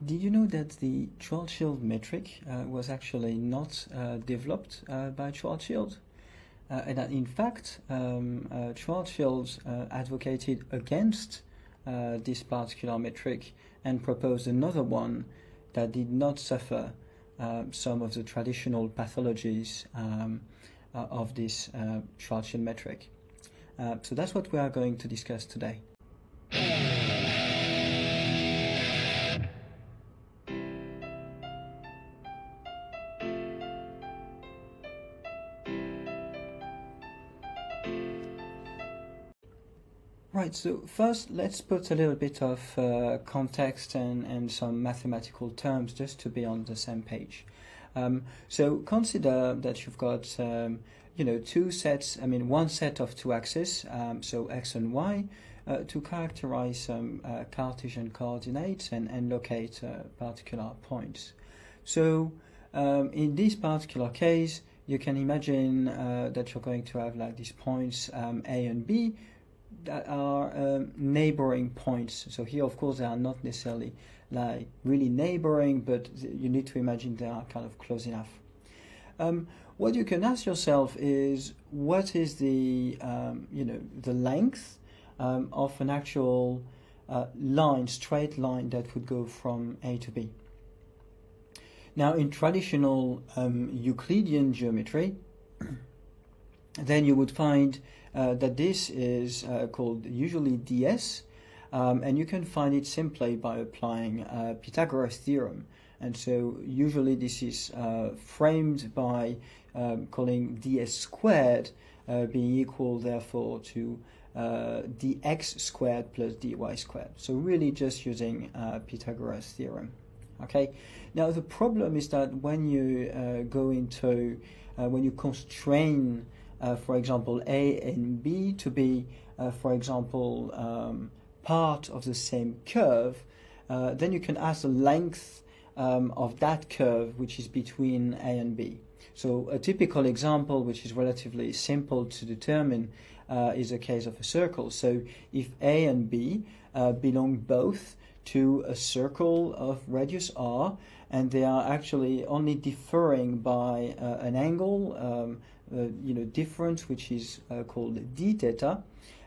Did you know that the Schwarzschild metric was actually not developed by Schwarzschild? And that in fact, Schwarzschild advocated against this particular metric and proposed another one that did not suffer some of the traditional pathologies of this Schwarzschild metric. So that's what we are going to discuss today. Right, so first let's put a little bit of context and some mathematical terms just to be on the same page. So consider that you've got two sets, one set of two axes, so x and y, to characterize some Cartesian coordinates and locate particular points. So in this particular case, you can imagine that you're going to have like these points A and B that are neighboring points. So here, of course, they are not necessarily like really neighboring, but you need to imagine they are kind of close enough. What you can ask yourself is, what is the the length of an actual straight line that would go from A to B? Now, in traditional Euclidean geometry, then you would find that this is called usually ds, and you can find it simply by applying Pythagoras theorem. And so usually this is framed by calling ds squared being equal therefore to dx squared plus dy squared. So really just using Pythagoras theorem. Okay. Now the problem is that when you go into when you constrain for example, A and B to be, for example, part of the same curve, then you can ask the length of that curve, which is between A and B. So a typical example, which is relatively simple to determine, is a case of a circle. So if A and B belong both to a circle of radius r, and they are actually only differing by an angle, difference, which is called d theta,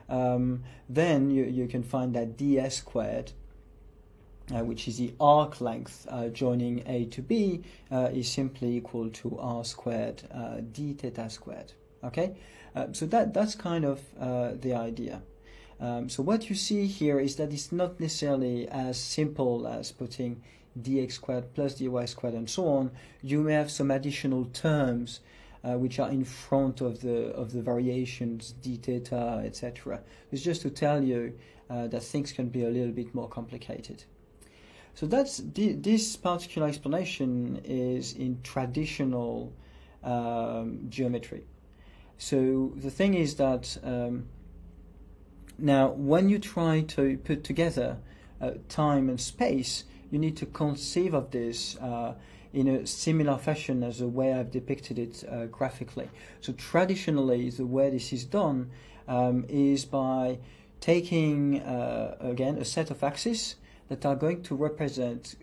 then you can find that ds squared, which is the arc length joining A to B, is simply equal to r squared d theta squared. Okay, so that's kind of the idea. So what you see here is that it's not necessarily as simple as putting dx squared plus dy squared and so on. You may have some additional terms which are in front of the variations d theta, etc. It's just to tell you that things can be a little bit more complicated. So that's this particular explanation is in traditional geometry. So the thing is that now when you try to put together time and space, you need to conceive of this in a similar fashion as the way I've depicted it graphically. So traditionally, the way this is done is by taking, again, a set of axes that are going to represent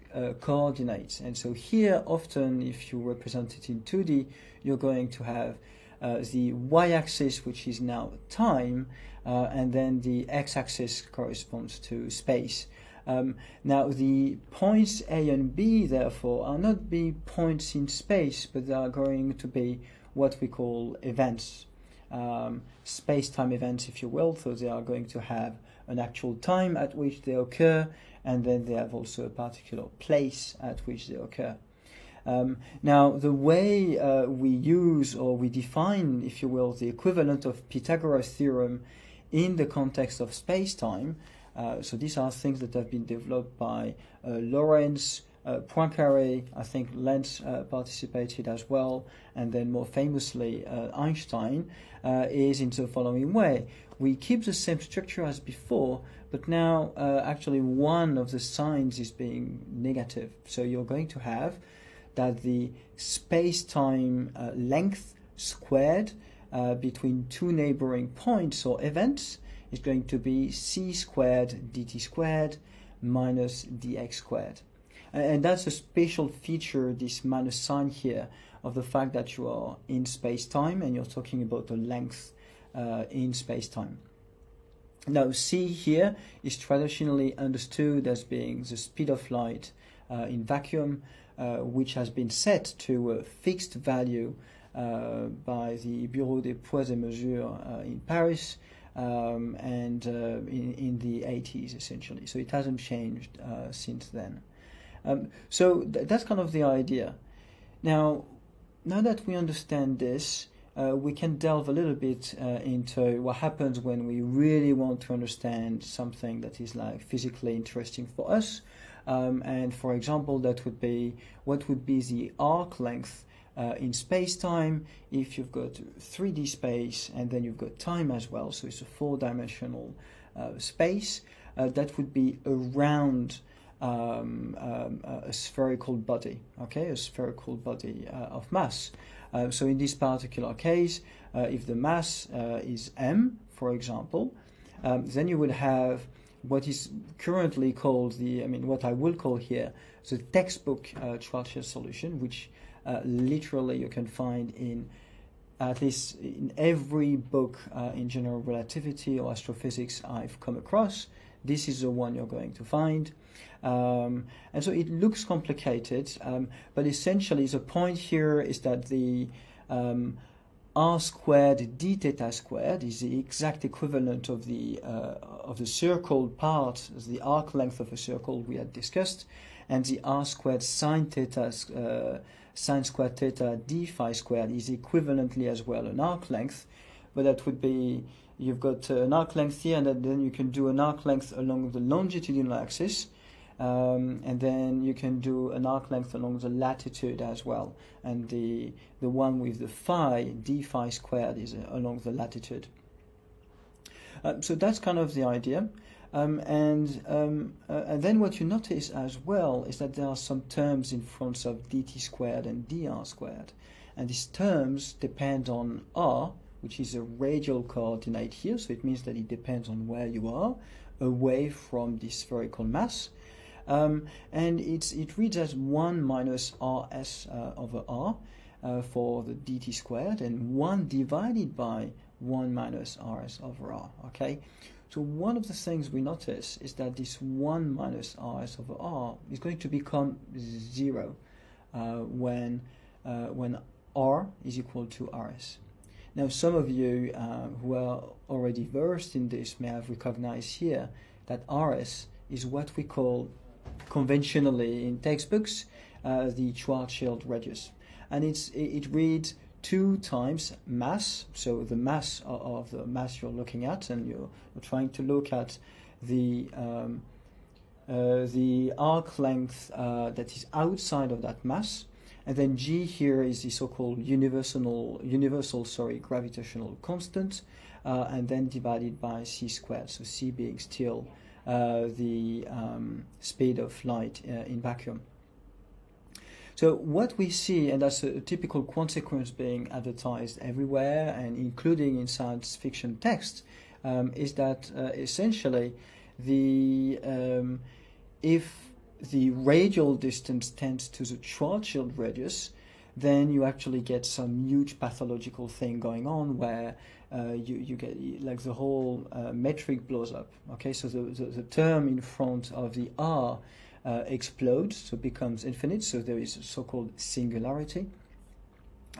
coordinates. And so here, often, if you represent it in 2D, you're going to have the y-axis, which is now time, and then the x-axis corresponds to space. Now the points A and B therefore are not be points in space, but they are going to be what we call events, space-time events, if you will. So they are going to have an actual time at which they occur, and then they have also a particular place at which they occur. Now the way we use or we define, if you will, the equivalent of Pythagoras theorem in the context of space-time. So these are things that have been developed by Lorentz, Poincaré, I think Lenz participated as well, and then more famously Einstein, is in the following way. We keep the same structure as before, but now actually one of the signs is being negative. So you're going to have that the space-time length squared between two neighboring points or events is going to be c squared dt squared minus dx squared. And that's a special feature, this minus sign here, of the fact that you are in space-time and you're talking about the length in space-time. Now, c here is traditionally understood as being the speed of light in vacuum, which has been set to a fixed value by the Bureau des Poids et Mesures in Paris and in the 80s, essentially. So it hasn't changed since then. So that's kind of the idea. Now that we understand this, we can delve a little bit into what happens when we really want to understand something that is like physically interesting for us. And for example, that would be what would be the arc length in space-time if you've got 3D space and then you've got time as well. So it's a 4-dimensional space that would be around a spherical body, okay, a spherical body of mass. So in this particular case, if the mass is m, for example, then you would have what is currently called what I will call here the textbook Schwarzschild solution, which literally you can find in at least in every book in general relativity or astrophysics I've come across. This is the one you're going to find. And so it looks complicated, but essentially the point here is that the r squared d theta squared is the exact equivalent of the circled part, the arc length of a circle we had discussed, and the r squared sine theta sine squared theta d phi squared is equivalently as well an arc length, but that would be, you've got an arc length here, and then you can do an arc length along the longitudinal axis, and then you can do an arc length along the latitude as well, and the one with the phi, d phi squared, is along the latitude. So that's kind of the idea. And then what you notice as well is that there are some terms in front of dt squared and dr squared, and these terms depend on r, which is a radial coordinate here, so it means that it depends on where you are away from the spherical mass, and it reads as 1 minus rs over r for the dt squared, and 1 divided by 1 minus rs over r, okay? So one of the things we notice is that this 1 minus rs over r is going to become 0 when r is equal to rs. Now, some of you who are already versed in this may have recognized here that rs is what we call conventionally in textbooks the Schwarzschild radius, and it reads 2 times mass, so the mass of the mass you're looking at, and you're trying to look at the arc length that is outside of that mass, and then g here is the so-called universal gravitational constant, and then divided by c squared, so c being still the speed of light in vacuum. So what we see, and that's a typical consequence being advertised everywhere and including in science fiction text, is that essentially if the radial distance tends to the Schwarzschild radius, then you actually get some huge pathological thing going on where you get like the whole metric blows up. Okay, so the term in front of the r explodes, so becomes infinite, so there is a so-called singularity,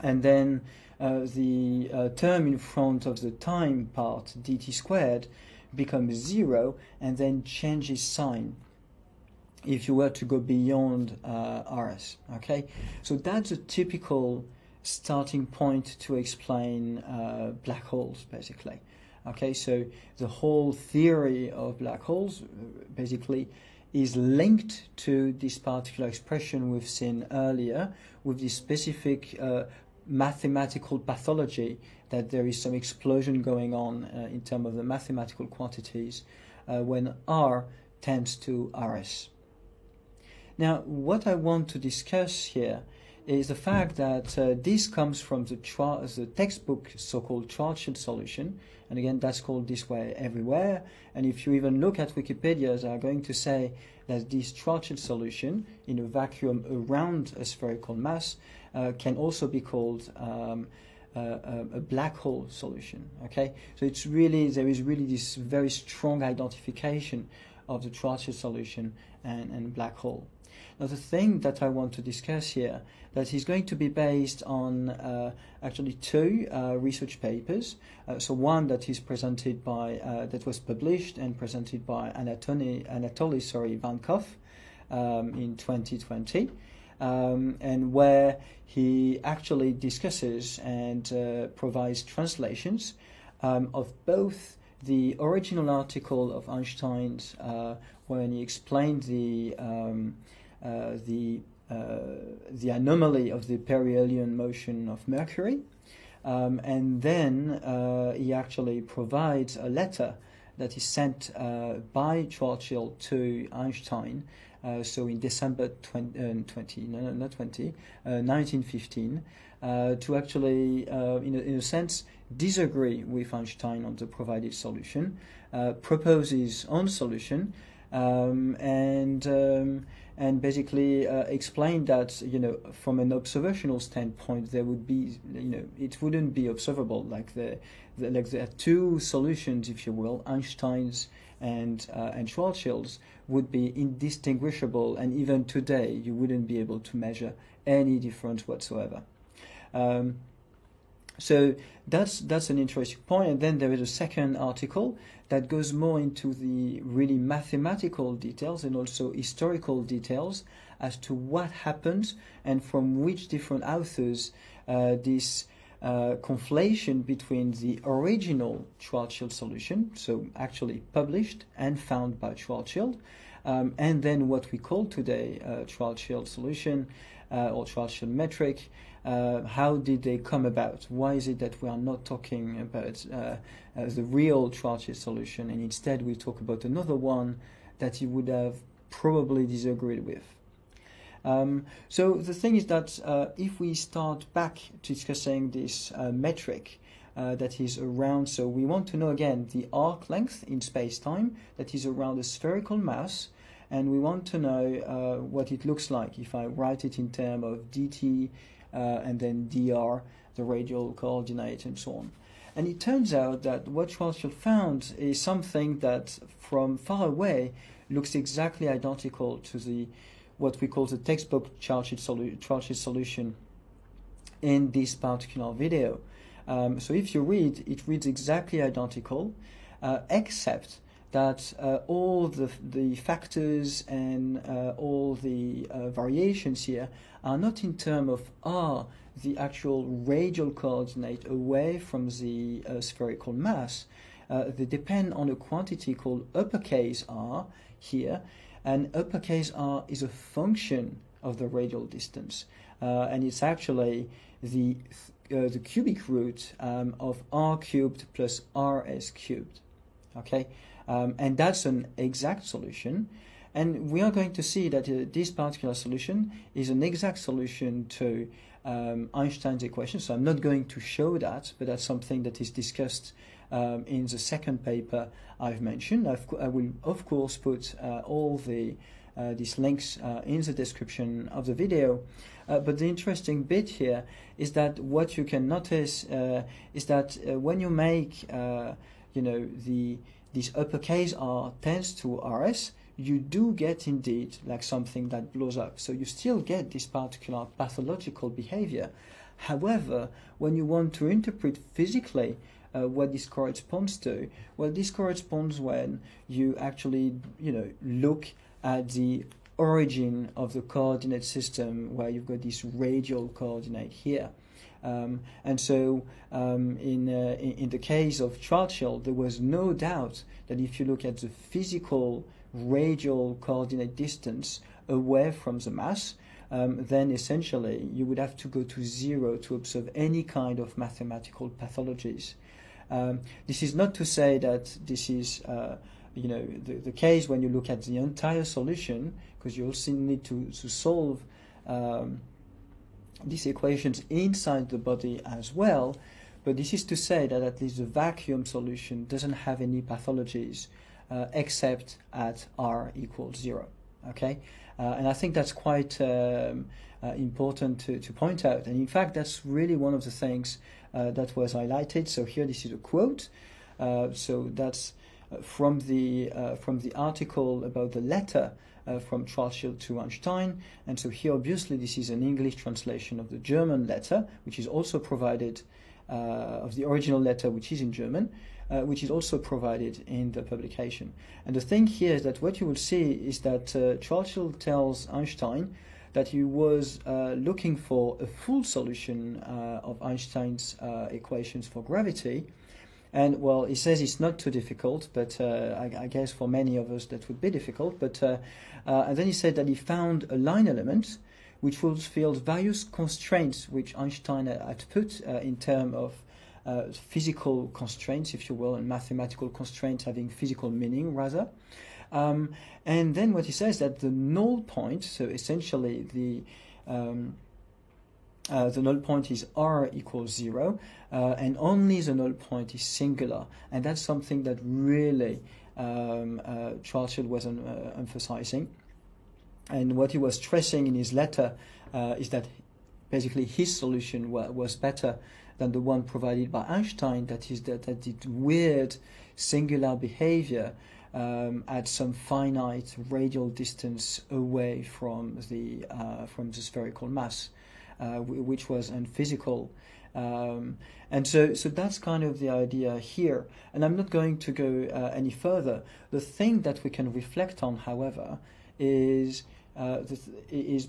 and then the term in front of the time part, dt squared, becomes 0 and then changes sign if you were to go beyond rs. Okay, so that's a typical starting point to explain black holes, basically. Okay, so the whole theory of black holes basically is linked to this particular expression we've seen earlier, with this specific mathematical pathology that there is some explosion going on in terms of the mathematical quantities when r tends to rs. Now, what I want to discuss here is the fact that this comes from the textbook so-called Schwarzschild solution, and again that's called this way everywhere. And if you even look at Wikipedia, they are going to say that this Schwarzschild solution in a vacuum around a spherical mass can also be called a black hole solution. Okay, so there is really this very strong identification of the Schwarzschild solution and black hole. Now the thing that I want to discuss here that is going to be based on actually two research papers. So one that is presented by that was published and presented by Anatoly Vankov in 2020, and where he actually discusses and provides translations of both the original article of Einstein's when he explained the anomaly of the perihelion motion of Mercury, and then he actually provides a letter that is sent by Schwarzschild to Einstein. So in December 1915, to actually, in a sense, disagree with Einstein on the provided solution, propose his own solution, and basically explain that, from an observational standpoint, there would be, it wouldn't be observable. Like there are two solutions, if you will, Einstein's and Schwarzschild's, would be indistinguishable, and even today you wouldn't be able to measure any difference whatsoever. So that's an interesting point. And then there is a second article that goes more into the really mathematical details and also historical details as to what happens and from which different authors this conflation between the original Schwarzschild solution, so actually published and found by Schwarzschild, and then what we call today Schwarzschild solution or Schwarzschild metric. How did they come about? Why is it that we are not talking about the real Schwarzschild solution, and instead we talk about another one that you would have probably disagreed with? So the thing is that if we start back to discussing this metric that is around, so we want to know again the arc length in space-time that is around a spherical mass, and we want to know what it looks like if I write it in terms of dt and then dr, the radial coordinate, and so on. And it turns out that what Schwarzschild found is something that from far away looks exactly identical to the what we call the textbook Schwarzschild solution in this particular video. So if you read, it reads exactly identical, except that all the factors and all the variations here are not in terms of r, the actual radial coordinate away from the spherical mass. They depend on a quantity called uppercase r here, and uppercase r is a function of the radial distance, and it's actually the cubic root of r cubed plus rs cubed. Okay, and that's an exact solution, and we are going to see that this particular solution is an exact solution to Einstein's equation. So I'm not going to show that, but that's something that is discussed in the second paper I've mentioned. I will of course put all these links in the description of the video. But the interesting bit here is that what you can notice is that when you make this uppercase R tends to RS, you do get indeed like something that blows up. So you still get this particular pathological behavior. However, when you want to interpret physically what this corresponds to, well, this corresponds when you actually look at the origin of the coordinate system, where you've got this radial coordinate here. And so in the case of Schwarzschild, there was no doubt that if you look at the physical radial coordinate distance away from the mass, then essentially you would have to go to zero to observe any kind of mathematical pathologies. This is not to say that this is the case when you look at the entire solution, because you also need to solve these equations inside the body as well, but this is to say that at least the vacuum solution doesn't have any pathologies except at r equals 0. Okay, and I think that's quite important to point out. And in fact, that's really one of the things that was highlighted. So here, this is a quote. So that's from the article about the letter from Schwarzschild to Einstein. And so here, obviously, this is an English translation of the German letter, which is also provided, of the original letter, which is in German, which is also provided in the publication. And the thing here is that what you will see is that Schwarzschild tells Einstein that he was looking for a full solution of Einstein's equations for gravity. And, well, he says it's not too difficult, but I guess for many of us that would be difficult. But and then he said that he found a line element which fulfilled various constraints which Einstein had put in terms of physical constraints, if you will, and mathematical constraints having physical meaning, rather. And then what he says that the null point, so essentially the null point is r equals 0, and only the null point is singular. And that's something that really Schwarzschild was emphasizing. And what he was stressing in his letter is that basically his solution was better than the one provided by Einstein, that did weird singular behavior at some finite radial distance away from the spherical mass, which was unphysical. And so that's kind of the idea here. And I'm not going to go any further. The thing that we can reflect on, however, is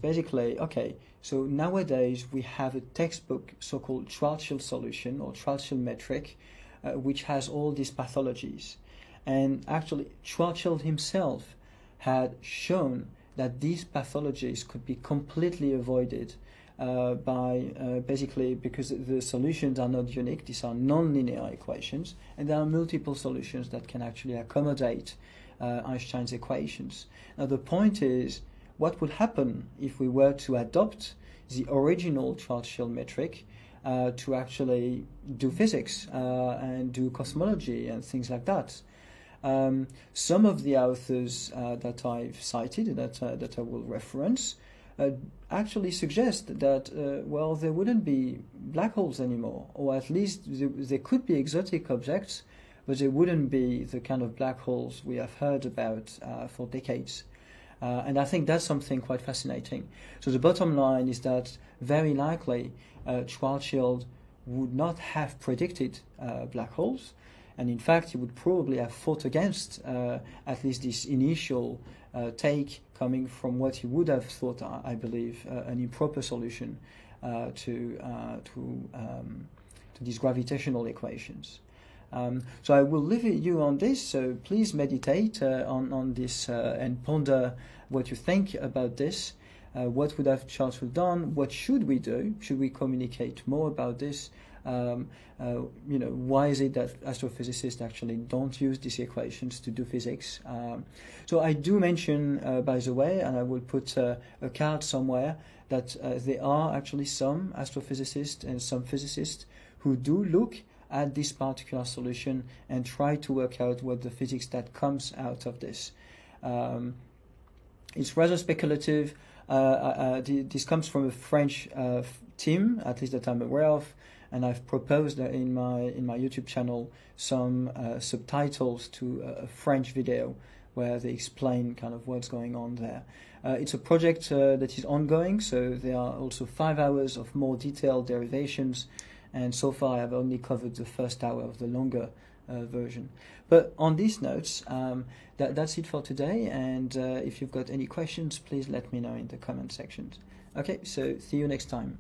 basically, okay, so nowadays we have a textbook so-called Schwarzschild solution or Schwarzschild metric, which has all these pathologies. And actually, Schwarzschild himself had shown that these pathologies could be completely avoided by basically because the solutions are not unique. These are non-linear equations, and there are multiple solutions that can actually accommodate Einstein's equations. Now, the point is, what would happen if we were to adopt the original Schwarzschild metric to actually do physics and do cosmology and things like that? Some of the authors that I've cited, that I will reference, actually suggest that, well, there wouldn't be black holes anymore, or at least there could be exotic objects, but there wouldn't be the kind of black holes we have heard about for decades. And I think that's something quite fascinating. So the bottom line is that very likely Schwarzschild would not have predicted black holes, and in fact he would probably have fought against at least this initial take coming from what he would have thought, I believe, an improper solution to these gravitational equations. So I will leave you on this, so please meditate on this and ponder what you think about this. What would have Schwarzschild done? What should we do? Should we communicate more about this? Why is it that astrophysicists actually don't use these equations to do physics? So I do mention, by the way, and I will put a card somewhere, that there are actually some astrophysicists and some physicists who do look at this particular solution and try to work out what the physics that comes out of this. It's rather speculative. This comes from a French team, at least that I'm aware of, and I've proposed in my YouTube channel some subtitles to a French video where they explain kind of what's going on there. It's a project that is ongoing, so there are also 5 hours of more detailed derivations, and so far I have only covered the first hour of the longer version. But on these notes, that's it for today, and if you've got any questions, please let me know in the comment sections. Okay, so see you next time.